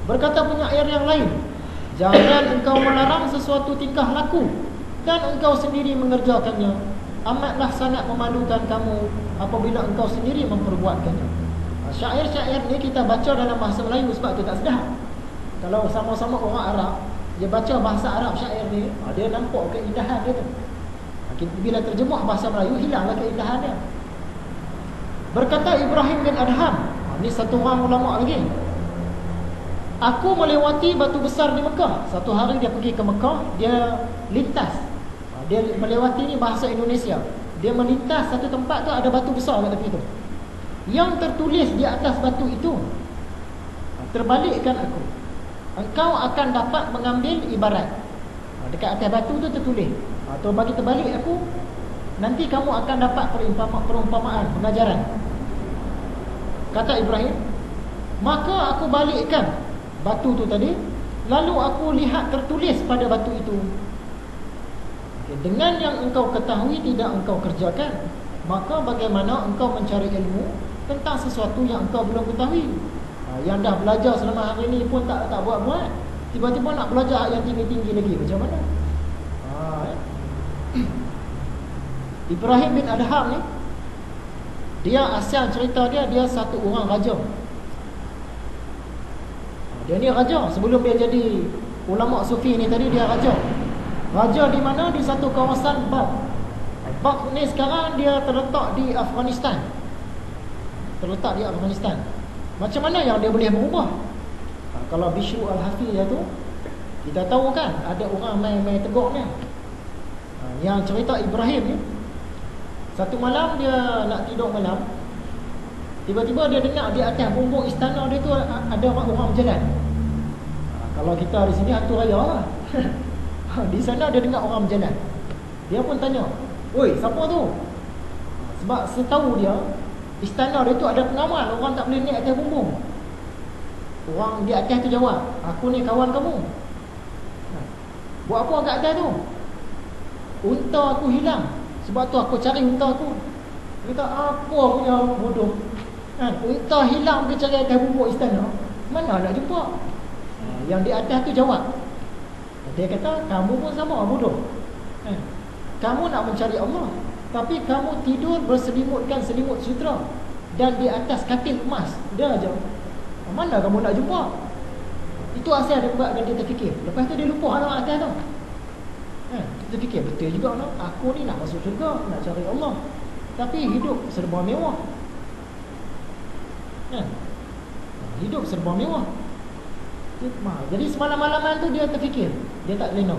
Berkata penyair yang lain, jangan engkau melarang sesuatu tingkah laku dan engkau sendiri mengerjakannya. Amatlah sangat memalukan kamu apabila engkau sendiri memperbuatkannya. Syair-syair ni kita baca dalam bahasa Melayu sebab tu tak sedap. Kalau sama-sama orang Arab, dia baca bahasa Arab syair ni, dia nampak keindahan dia tu. Bila terjemah bahasa Melayu, hilanglah keindahan dia. Berkata Ibrahim bin Adham, ni satu orang ulama lagi, aku melewati batu besar di Mekah. Satu hari dia pergi ke Mekah, dia lintas. Dia melewati ni bahasa Indonesia. Dia melintas satu tempat tu, ada batu besar kat tepi tu. Yang tertulis di atas batu itu, terbalikkan aku, engkau akan dapat mengambil ibarat. Dekat atas batu tu tertulis, atau bagi terbalik aku, nanti kamu akan dapat perumpamaan, pengajaran. Kata Ibrahim, maka aku balikkan batu tu tadi, lalu aku lihat tertulis pada batu itu, dengan yang engkau ketahui tidak engkau kerjakan, maka bagaimana engkau mencari ilmu tentang sesuatu yang engkau belum ketahui? Yang dah belajar selama hari ni pun tak buat-buat, tiba-tiba nak belajar yang tinggi-tinggi lagi, macam mana? Ibrahim bin Adham ni, dia asal cerita dia satu orang raja. Dia ni raja, sebelum dia jadi ulama sufi ni tadi, dia raja. Raja di mana? Di satu kawasan Balkh. Balkh ni sekarang dia terletak di Afghanistan. Macam mana yang dia boleh berubah? Kalau Bishr al-Hafizah tu, kita tahu kan, ada orang main teguk ni. Yang cerita Ibrahim ni, satu malam dia nak tidur malam, tiba-tiba dia dengar di atas bumbung istana dia tu ada orang berjalan. Kalau kita di sini hantu raya lah. Di sana dia dengar orang berjalan. Dia pun tanya, oi, siapa tu? Sebab setahu dia, istana dia tu ada pengawal, orang tak boleh naik atas bumbung. Orang di atas tu jawab, aku ni kawan kamu. Buat apa kat atas tu? Unta aku hilang, sebab tu aku cari unta aku. Dia kata, apa punya bodoh, unta hilang pergi cari atas bumbung istana, mana nak jumpa? Yang di atas tu jawab, dia kata, kamu pun sama bodoh. Kamu nak mencari Allah, tapi kamu tidur berselimutkan selimut sutera dan di atas katil emas. Dah aja, mana kamu nak jumpa? Itu asal dia buat, dan dia terfikir. Lepas tu dia lupa anak atas tu. Dia fikir, betul juga lah, aku ni nak masuk syurga, nak cari Allah, tapi hidup serba mewah. Hidup serba mewah. Jadi semalam-malaman tu dia terfikir, dia tak lena.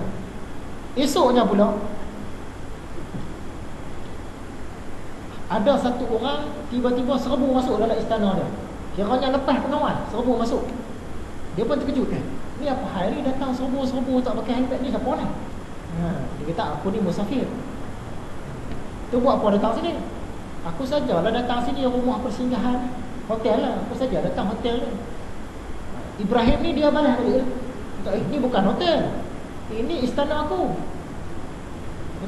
Esoknya pula, ada satu orang tiba-tiba serbu masuk dalam istana dia. Kiranya lepas pengawal, serbu masuk. Dia pun terkejut kan, ni apa hal ni, datang serbu-serbu tak pakai helmet ni, siapa ni? Dia kata, aku ni musafir. Tu buat apa datang sini? Aku sajalah datang sini, rumah persinggahan, hotel lah, aku saja datang hotel ni. Ibrahim ni dia balas balik, kata, ni bukan hotel, ini istana aku.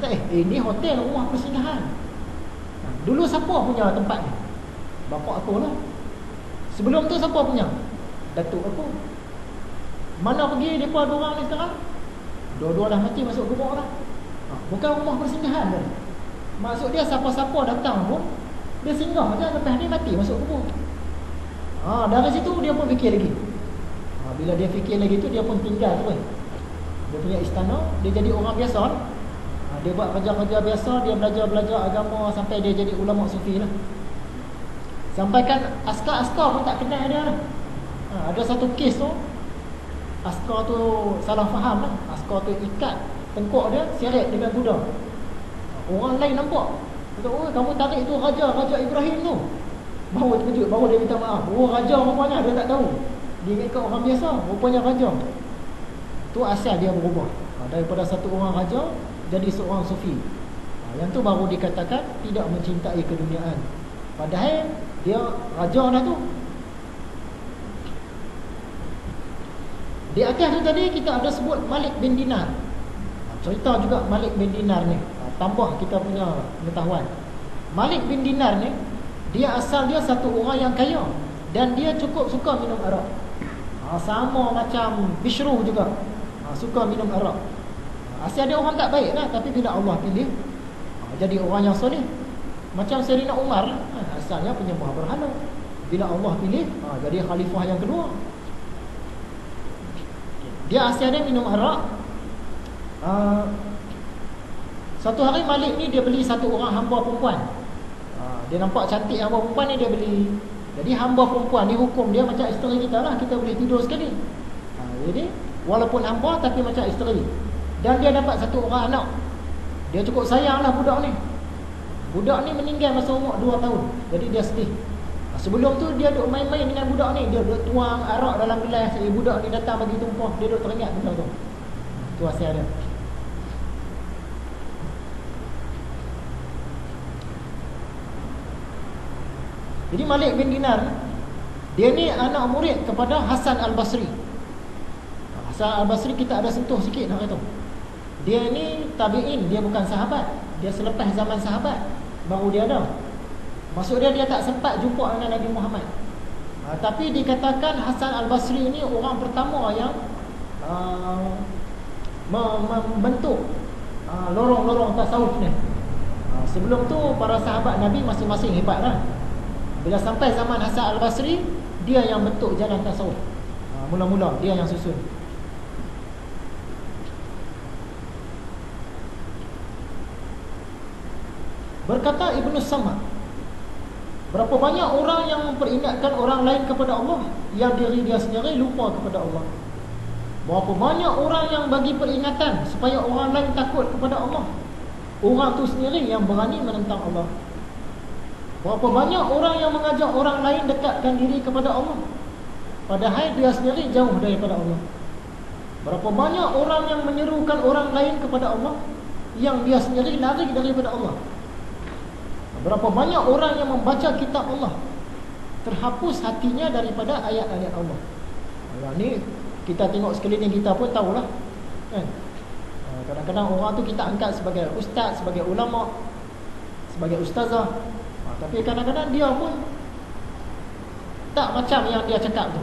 Kata, ini hotel, rumah persinggahan. Dulu siapa punya tempat ni? Bapak aku lah. Sebelum tu siapa punya? Datuk aku. Mana pergi mereka dua orang ni sekarang? Dua-dua dah mati, masuk kubur dah. Bukan rumah persinggahan dah. Maksud dia siapa-siapa datang pun, dia singgah je, lepas ni mati, masuk kubur. Dari situ dia pun fikir lagi. Bila dia fikir lagi tu, dia pun tinggal tu. Dia punya istana, dia jadi orang biasa lah. Dia buat kerja-kerja biasa, dia belajar agama sampai dia jadi ulama sufi lah. Sampai kan askar-askar pun tak kenal dia lah. Ada satu kes tu, askar tu salah faham lah. Askar tu ikat tengkuk dia, seret dengan kuda. Orang lain nampak, kata, oh kamu tarik tu Raja Ibrahim tu. Baru terkejut, baru dia minta maaf. Oh Raja rupanya, dia tak tahu. Dia ingat orang biasa, rupanya Raja. Tu asal dia berubah. Daripada satu orang raja jadi seorang sufi. Yang tu baru dikatakan tidak mencintai keduniaan. Padahal dia raja dah tu. Di atas tu tadi kita ada sebut Malik bin Dinar. Cerita juga Malik bin Dinar ni, tambah kita punya pengetahuan. Malik bin Dinar ni, dia asal dia satu orang yang kaya dan dia cukup suka minum arak. Sama macam Bishru juga, suka minum arak. Asyik ada orang tak baik lah, tapi bila Allah pilih, jadi orang yang soleh. Macam Sayyidina Umar, asalnya penyembah berhala. Bila Allah pilih, jadi khalifah yang kedua. Dia asyik ada minum arak. Satu hari Malik ni dia beli satu orang hamba perempuan. Dia nampak cantik hamba perempuan ni, dia beli. Jadi hamba perempuan ni hukum dia macam isteri kita lah, kita boleh tidur sekali. Jadi walaupun hamba tapi macam isteri. Dan dia dapat satu orang anak. Dia cukup sayanglah budak ni. Budak ni meninggal masa umur 2 tahun. Jadi dia sedih. Sebelum tu dia duk main-main dengan budak ni, dia duk tuang arak dalam gelas. Budak ni datang bagi tumpah, dia duk teringat benda tu. Tu asal dia. Jadi Malik bin Dinar, dia ni anak murid kepada Hasan Al-Basri. Hasan Al-Basri kita ada sentuh sikit hari tu. Dia ni tabi'in, dia bukan sahabat. Dia selepas zaman sahabat baru dia ada. Maksud dia tak sempat jumpa dengan Nabi Muhammad. Tapi dikatakan Hasan Al-Basri ni orang pertama yang membentuk lorong-lorong tasawuf ni. Sebelum tu para sahabat Nabi masing-masing hebat lah. Bila sampai zaman Hasan Al-Basri, dia yang bentuk jalan tasawuf. Mula-mula dia yang susun. Berkata Ibnu Samad, berapa banyak orang yang memperingatkan orang lain kepada Allah, yang diri dia sendiri lupa kepada Allah. Berapa banyak orang yang bagi peringatan supaya orang lain takut kepada Allah, orang tu sendiri yang berani menentang Allah. Berapa banyak orang yang mengajak orang lain dekatkan diri kepada Allah, padahal dia sendiri jauh daripada Allah. Berapa banyak orang yang menyerukan orang lain kepada Allah, yang dia sendiri lari daripada Allah. Berapa banyak orang yang membaca kitab Allah, terhapus hatinya daripada ayat-ayat Allah. Ni kita tengok sekeliling kita pun tahulah kan? Kadang-kadang orang tu kita angkat sebagai ustaz, sebagai ulama, sebagai ustazah, tapi kadang-kadang dia pun tak macam yang dia cakap tu.